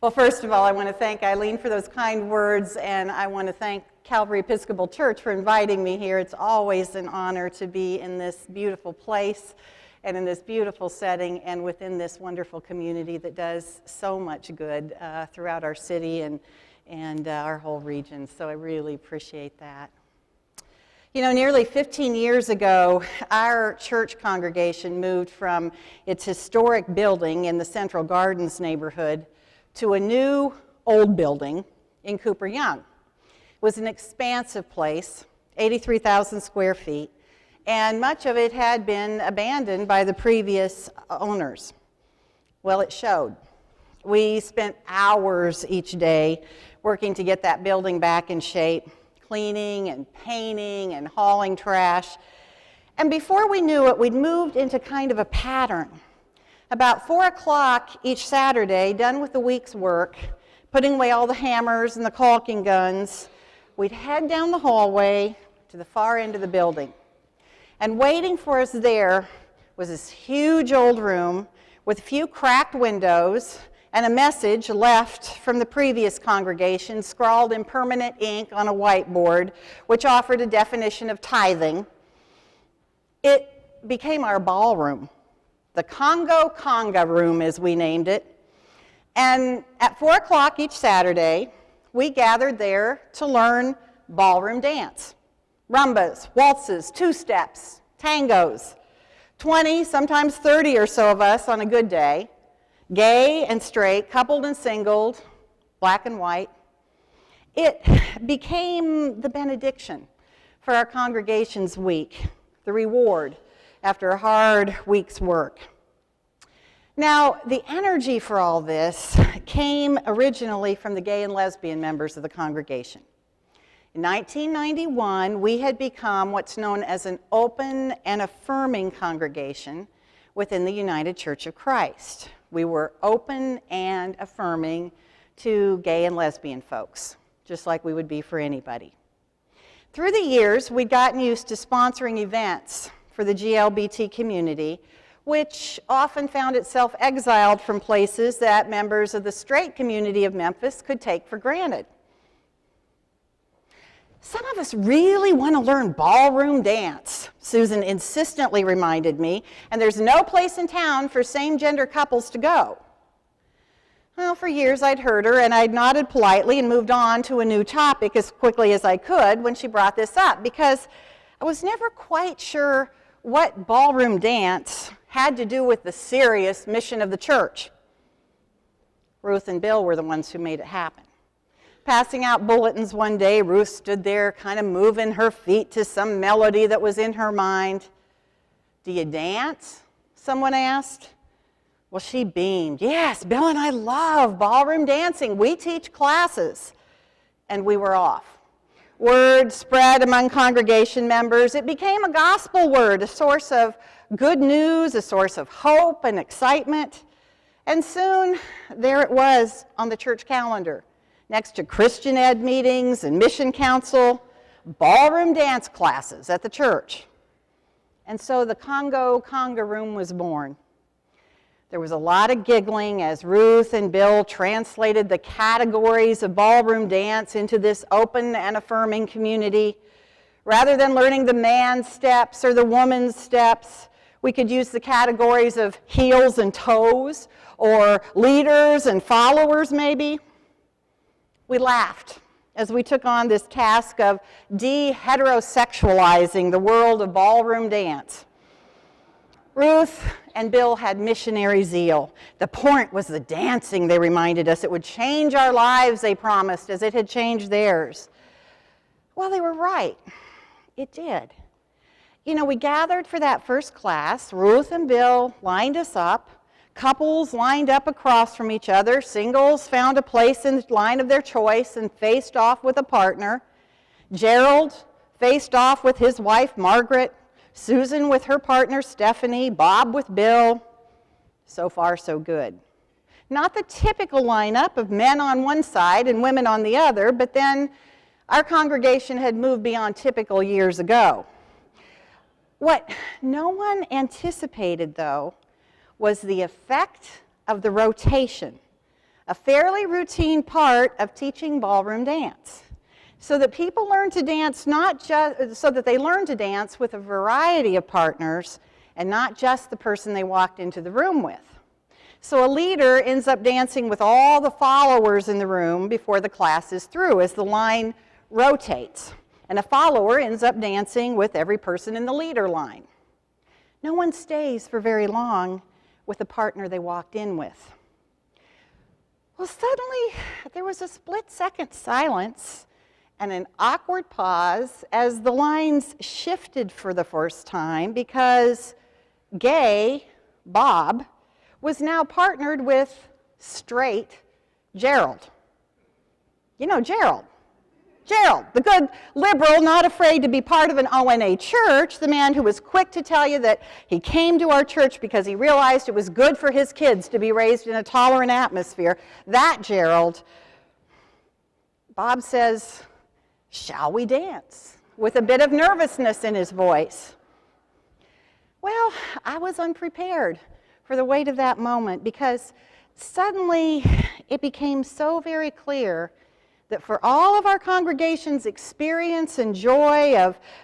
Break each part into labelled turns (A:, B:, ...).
A: Well, first of all, I want to thank Eileen for those kind words, and I want to thank Calvary Episcopal Church for inviting me here. It's always an honor to be in this beautiful place and in this beautiful setting and within this wonderful community that does so much good throughout our city and our whole region. So I really appreciate that. You know, nearly 15 years ago, our church congregation moved from its historic building in the Central Gardens neighborhood to a new old building in Cooper Young. It was an expansive place, 83,000 square feet, and much of it had been abandoned by the previous owners. Well, it showed. We spent hours each day working to get that building back in shape, cleaning and painting and hauling trash. And before we knew it, we'd moved into kind of a pattern. About 4 o'clock each Saturday, done with the week's work, putting away all the hammers and the caulking guns, we'd head down the hallway to the far end of the building. And waiting for us there was this huge old room with a few cracked windows and a message left from the previous congregation scrawled in permanent ink on a whiteboard, which offered a definition of tithing. It became our ballroom. The Congo Conga Room, as we named it. And at 4 o'clock each Saturday, we gathered there to learn ballroom dance. Rumbas, waltzes, two-steps, tangos. 20, sometimes 30 or so of us on a good day. Gay and straight, coupled and singled, black and white. It became the benediction for our congregation's week, the reward after a hard week's work. Now, the energy for all this came originally from the gay and lesbian members of the congregation. In 1991, we had become what's known as an open and affirming congregation within the United Church of Christ. We were open and affirming to gay and lesbian folks, just like we would be for anybody. Through the years, we'd gotten used to sponsoring events for the GLBT community, which often found itself exiled from places that members of the straight community of Memphis could take for granted. Some of us really want to learn ballroom dance, Susan insistently reminded me, and there's no place in town for same-gender couples to go. Well, for years I'd heard her, and I'd nodded politely and moved on to a new topic as quickly as I could when she brought this up, because I was never quite sure what ballroom dance had to do with the serious mission of the church. Ruth and Bill were the ones who made it happen. Passing out bulletins one day, Ruth stood there kind of moving her feet to some melody that was in her mind. "Do you dance?" someone asked. Well, she beamed. "Yes, Bill and I love ballroom dancing. We teach classes." And we were off. Word spread among congregation members. It became a gospel word, a source of good news, a source of hope and excitement. And soon, there it was on the church calendar. Next to Christian ed meetings and mission council, ballroom dance classes at the church. And so the Congo Conga Room was born. There was a lot of giggling as Ruth and Bill translated the categories of ballroom dance into this open and affirming community. Rather than learning the man's steps or the woman's steps, we could use the categories of heels and toes, or leaders and followers maybe. We laughed as we took on this task of de-heterosexualizing the world of ballroom dance. Ruth and Bill had missionary zeal. The point was the dancing, they reminded us. It would change our lives, they promised, as it had changed theirs. Well, they were right. It did. You know, we gathered for that first class. Ruth and Bill lined us up. Couples lined up across from each other. Singles found a place in the line of their choice and faced off with a partner. Gerald faced off with his wife, Margaret. Susan with her partner, Stephanie. Bob with Bill. So far, so good. Not the typical lineup of men on one side and women on the other, but then our congregation had moved beyond typical years ago. What no one anticipated, though, was the effect of the rotation a fairly routine part of teaching ballroom dance, so that people learn to dance with a variety of partners and not just the person they walked into the room with. So a leader ends up dancing with all the followers in the room before the class is through as the line rotates. And a follower ends up dancing with every person in the leader line. No one stays for very long with the partner they walked in with. Well, suddenly there was a split-second silence and an awkward pause as the lines shifted for the first time because gay Bob was now partnered with straight Gerald. You know Gerald. Gerald, the good liberal, not afraid to be part of an ONA church, the man who was quick to tell you that he came to our church because he realized it was good for his kids to be raised in a tolerant atmosphere. That Gerald. Bob says, "Shall we dance?" with a bit of nervousness in his voice. Well, I was unprepared for the weight of that moment because suddenly it became so very clear that for all of our congregation's experience and joy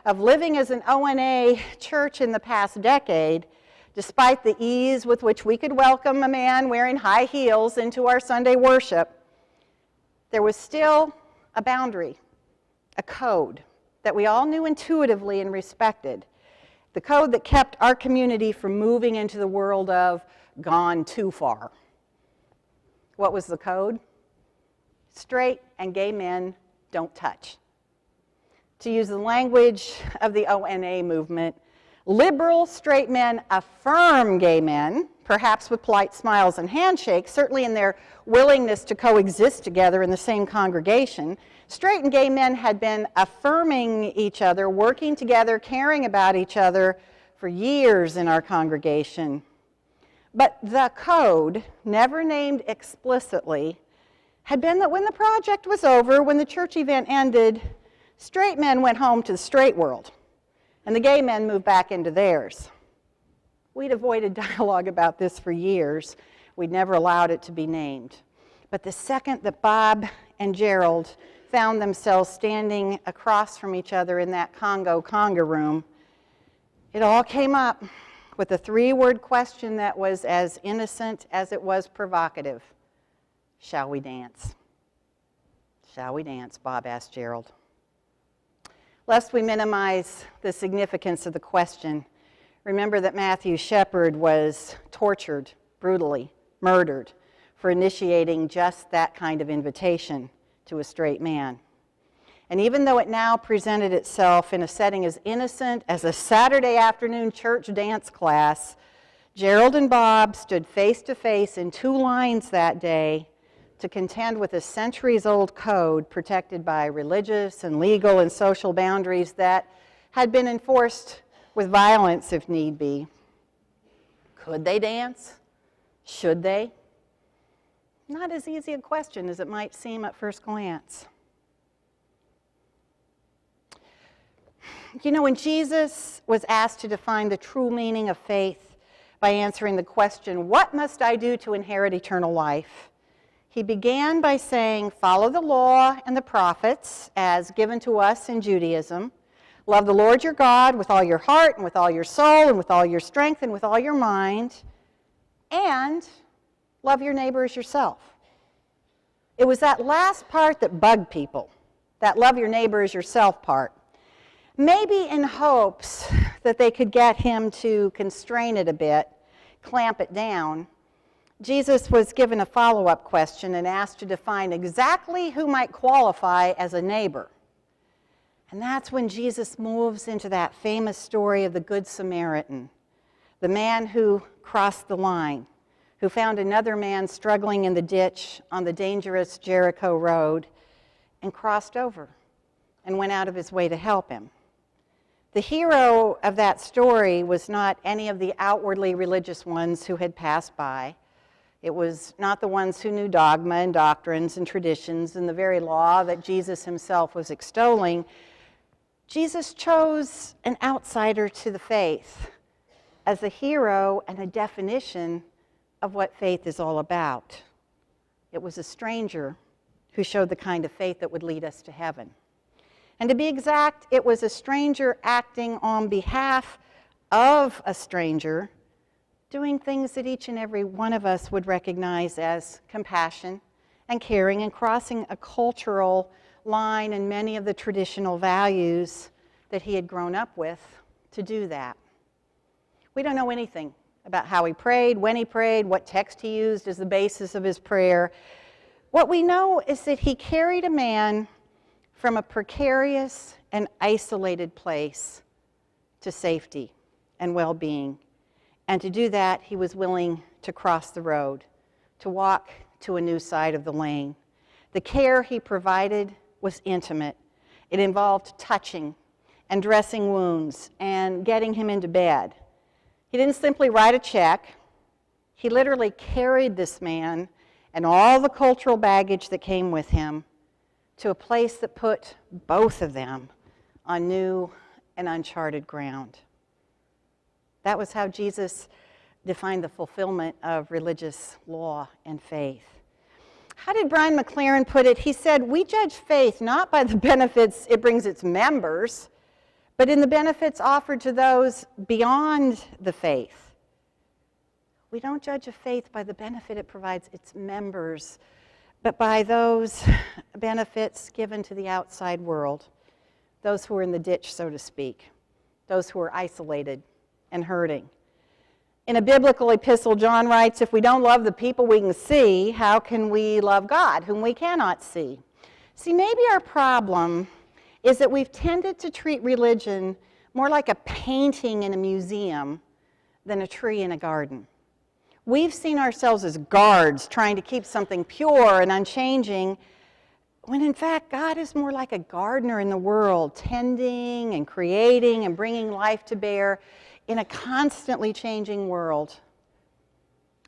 A: of living as an ONA church in the past decade, despite the ease with which we could welcome a man wearing high heels into our Sunday worship, there was still a boundary, a code that we all knew intuitively and respected, the code that kept our community from moving into the world of gone too far. What was the code? Straight and gay men don't touch. To use the language of the ONA movement, liberal straight men affirm gay men, perhaps with polite smiles and handshakes, certainly in their willingness to coexist together in the same congregation. Straight and gay men had been affirming each other, working together, caring about each other for years in our congregation. But the code, never named explicitly, had been that when the project was over, when the church event ended, straight men went home to the straight world, and the gay men moved back into theirs. We'd avoided dialogue about this for years. We'd never allowed it to be named. But the second that Bob and Gerald found themselves standing across from each other in that conga room, it all came up with a three-word question that was as innocent as it was provocative. Shall we dance? Shall we dance? Bob asked Gerald. Lest we minimize the significance of the question, remember that Matthew Shepard was tortured, brutally murdered for initiating just that kind of invitation to a straight man. And even though it now presented itself in a setting as innocent as a Saturday afternoon church dance class, Gerald and Bob stood face to face in two lines that day to contend with a centuries-old code protected by religious and legal and social boundaries that had been enforced with violence if need be. Could they dance? Should they? Not as easy a question as it might seem at first glance. You know, when Jesus was asked to define the true meaning of faith by answering the question, "What must I do to inherit eternal life?" he began by saying, "Follow the law and the prophets as given to us in Judaism. Love the Lord your God with all your heart and with all your soul and with all your strength and with all your mind, and love your neighbor as yourself." It was that last part that bugged people, that love your neighbor as yourself part. Maybe in hopes that they could get him to constrain it a bit, clamp it down, Jesus was given a follow-up question and asked to define exactly who might qualify as a neighbor. And that's when Jesus moves into that famous story of the Good Samaritan, the man who crossed the line, who found another man struggling in the ditch on the dangerous Jericho road and crossed over and went out of his way to help him. The hero of that story was not any of the outwardly religious ones who had passed by. It was not the ones who knew dogma and doctrines and traditions and the very law that Jesus himself was extolling. Jesus chose an outsider to the faith as a hero and a definition of what faith is all about. it was a stranger who showed the kind of faith that would lead us to heaven. And to be exact, it was a stranger acting on behalf of a stranger, doing things that each and every one of us would recognize as compassion and caring, and crossing a cultural line and many of the traditional values that he had grown up with to do that. We don't know anything about how he prayed, when he prayed, what text he used as the basis of his prayer. What we know is that he carried a man from a precarious and isolated place to safety and well-being. And to do that, he was willing to cross the road, to walk to a new side of the lane. The care he provided was intimate. It involved touching and dressing wounds and getting him into bed. He didn't simply write a check. He literally carried this man and all the cultural baggage that came with him to a place that put both of them on new and uncharted ground. That was how Jesus defined the fulfillment of religious law and faith. How did Brian McLaren put it? He said, "We judge faith not by the benefits it brings its members, but in the benefits offered to those beyond the faith." We don't judge a faith by the benefit it provides its members, but by those benefits given to the outside world, those who are in the ditch, so to speak, those who are isolated and hurting. In a biblical epistle, John writes, "If we don't love the people we can see, how can we love God, whom we cannot see?" See, maybe our problem is that we've tended to treat religion more like a painting in a museum than a tree in a garden. We've seen ourselves as guards trying to keep something pure and unchanging, when in fact God is more like a gardener in the world, tending and creating and bringing life to bear in a constantly changing world.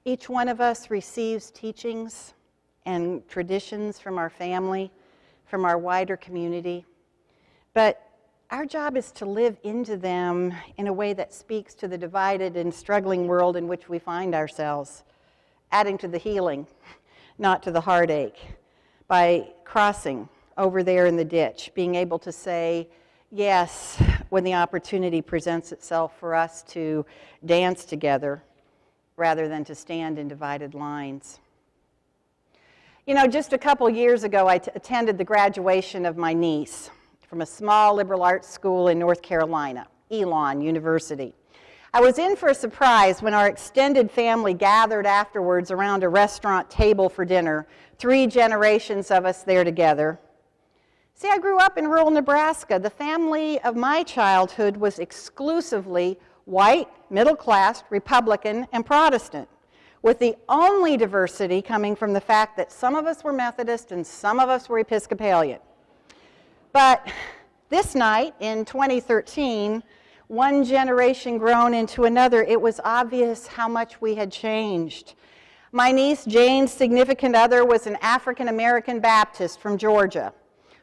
A: Each one of us receives teachings and traditions from our family, from our wider community, but our job is to live into them in a way that speaks to the divided and struggling world in which we find ourselves, adding to the healing, not to the heartache, by crossing over there in the ditch, being able to say yes when the opportunity presents itself for us to dance together rather than to stand in divided lines. You know, just a couple years ago, I attended the graduation of my niece from a small liberal arts school in North Carolina, Elon University. I was in for a surprise when our extended family gathered afterwards around a restaurant table for dinner, 3 generations of us there together. See, I grew up in rural Nebraska. The family of my childhood was exclusively white, middle-class, Republican, and Protestant, with the only diversity coming from the fact that some of us were Methodist and some of us were Episcopalian. But this night in 2013, one generation grown into another, it was obvious how much we had changed. My niece Jane's significant other was an African-American Baptist from Georgia.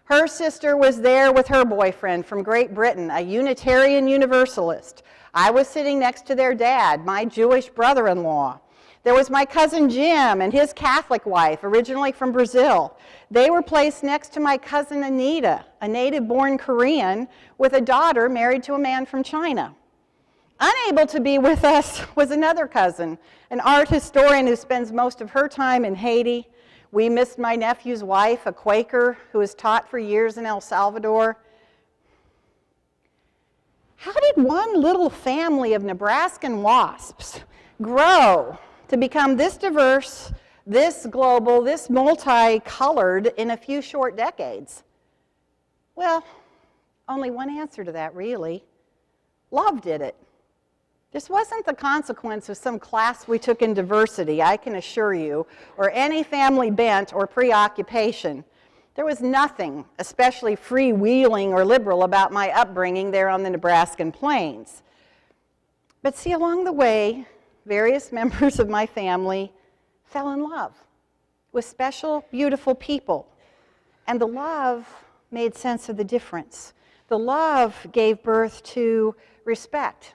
A: Her sister was there with her boyfriend from Great Britain, a Unitarian Universalist. I was sitting next to their dad, my Jewish brother-in-law. There was my cousin Jim and his Catholic wife, originally from Brazil. They were placed next to my cousin Anita, a native-born Korean with a daughter married to a man from China. Unable to be with us was another cousin, an art historian who spends most of her time in Haiti. We missed my nephew's wife, a Quaker who has taught for years in El Salvador. How did one little family of Nebraskan wasps grow to become this diverse, this global, this multicolored in a few short decades? Well, only one answer to that, really. Love did it. This wasn't the consequence of some class we took in diversity, I can assure you, or any family bent or preoccupation. There was nothing especially freewheeling or liberal about my upbringing there on the Nebraskan plains. But see, along the way, various members of my family fell in love with special, beautiful people. And the love made sense of the difference. The love gave birth to respect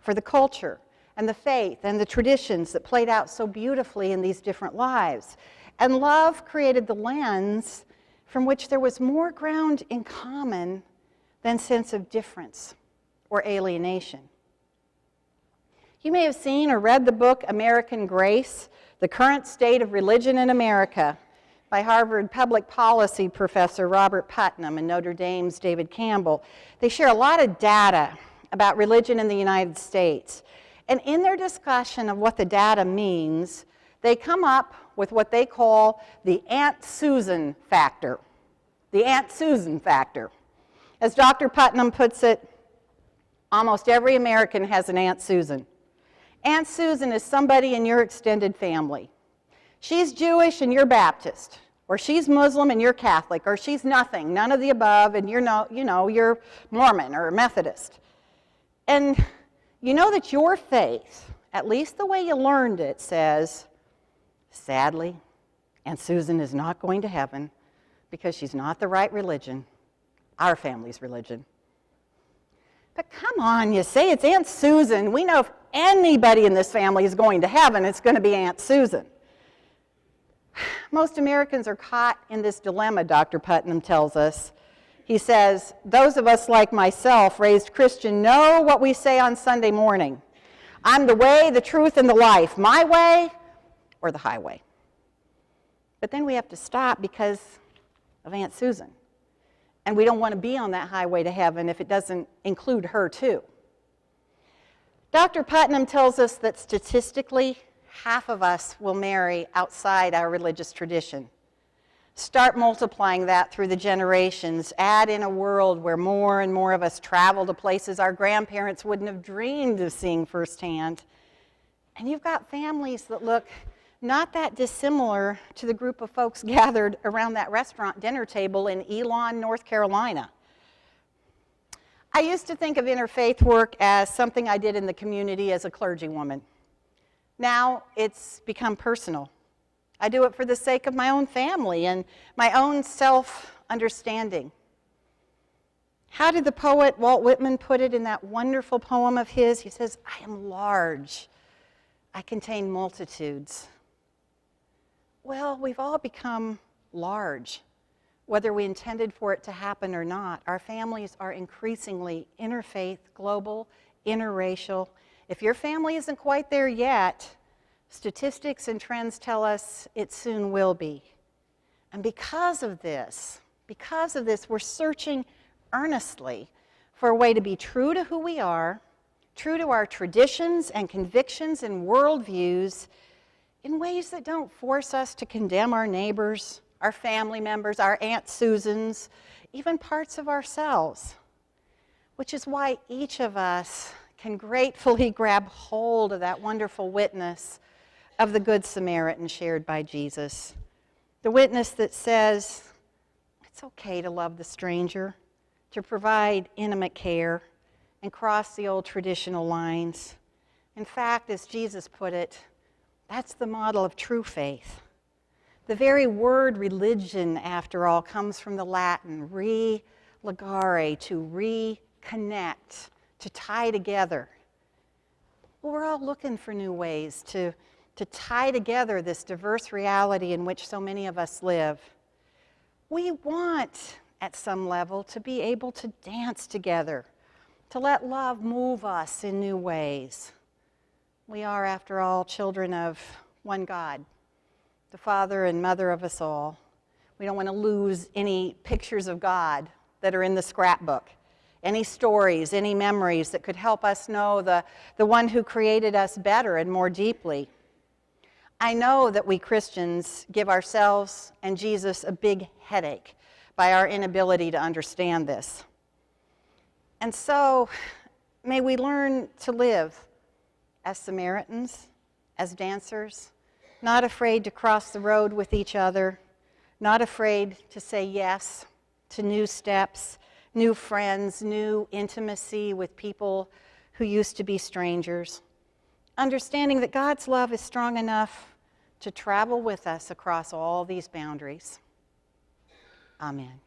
A: for the culture and the faith and the traditions that played out so beautifully in these different lives. And love created the lens from which there was more ground in common than sense of difference or alienation. You may have seen or read the book American Grace, The Current State of Religion in America by Harvard public policy professor Robert Putnam and Notre Dame's David Campbell. They share a lot of data about religion in the United States. And in their discussion of what the data means, they come up with what they call the Aunt Susan factor. The Aunt Susan factor. As Dr. Putnam puts it, almost every American has an Aunt Susan. Aunt Susan is somebody in your extended family. She's Jewish and you're Baptist, or she's Muslim and you're Catholic, or she's nothing, none of the above, and you're Mormon or Methodist. And you know that your faith, at least the way you learned it, says, sadly, Aunt Susan is not going to heaven because she's not the right religion, our family's religion. But come on, you say it's Aunt Susan. We know if anybody in this family is going to heaven, it's going to be Aunt Susan. Most Americans are caught in this dilemma, Dr. Putnam tells us. He says, those of us like myself, raised Christian, know what we say on Sunday morning. I'm the way, the truth, and the life. My way or the highway. But then we have to stop because of Aunt Susan. And we don't want to be on that highway to heaven if it doesn't include her too. Dr. Putnam tells us that statistically, half of us will marry outside our religious tradition. Start multiplying that through the generations. Add in a world where more and more of us travel to places our grandparents wouldn't have dreamed of seeing firsthand. And you've got families that look not that dissimilar to the group of folks gathered around that restaurant dinner table in Elon, North Carolina. I used to think of interfaith work as something I did in the community as a clergywoman. Now it's become personal. I do it for the sake of my own family and my own self-understanding. How did the poet Walt Whitman put it in that wonderful poem of his? He says, I am large. I contain multitudes. Well, we've all become large, whether we intended for it to happen or not. Our families are increasingly interfaith, global, interracial. If your family isn't quite there yet, statistics and trends tell us it soon will be. And because of this, we're searching earnestly for a way to be true to who we are, true to our traditions and convictions and worldviews, in ways that don't force us to condemn our neighbors, our family members, our Aunt Susans, even parts of ourselves. Which is why each of us can gratefully grab hold of that wonderful witness of the Good Samaritan shared by Jesus. The witness that says, it's okay to love the stranger, to provide intimate care, and cross the old traditional lines. In fact, as Jesus put it, that's the model of true faith. The very word religion, after all, comes from the Latin re-legare, to reconnect, to tie together. Well, we're all looking for new ways to tie together this diverse reality in which so many of us live. We want, at some level, to be able to dance together, to let love move us in new ways. We are, after all, children of one God, the Father and Mother of us all. We don't want to lose any pictures of God that are in the scrapbook, any stories, any memories that could help us know the one who created us better and more deeply. I know that we Christians give ourselves and Jesus a big headache by our inability to understand this. And so, may we learn to live as Samaritans, as dancers, not afraid to cross the road with each other, not afraid to say yes to new steps, new friends, new intimacy with people who used to be strangers, understanding that God's love is strong enough to travel with us across all these boundaries. Amen.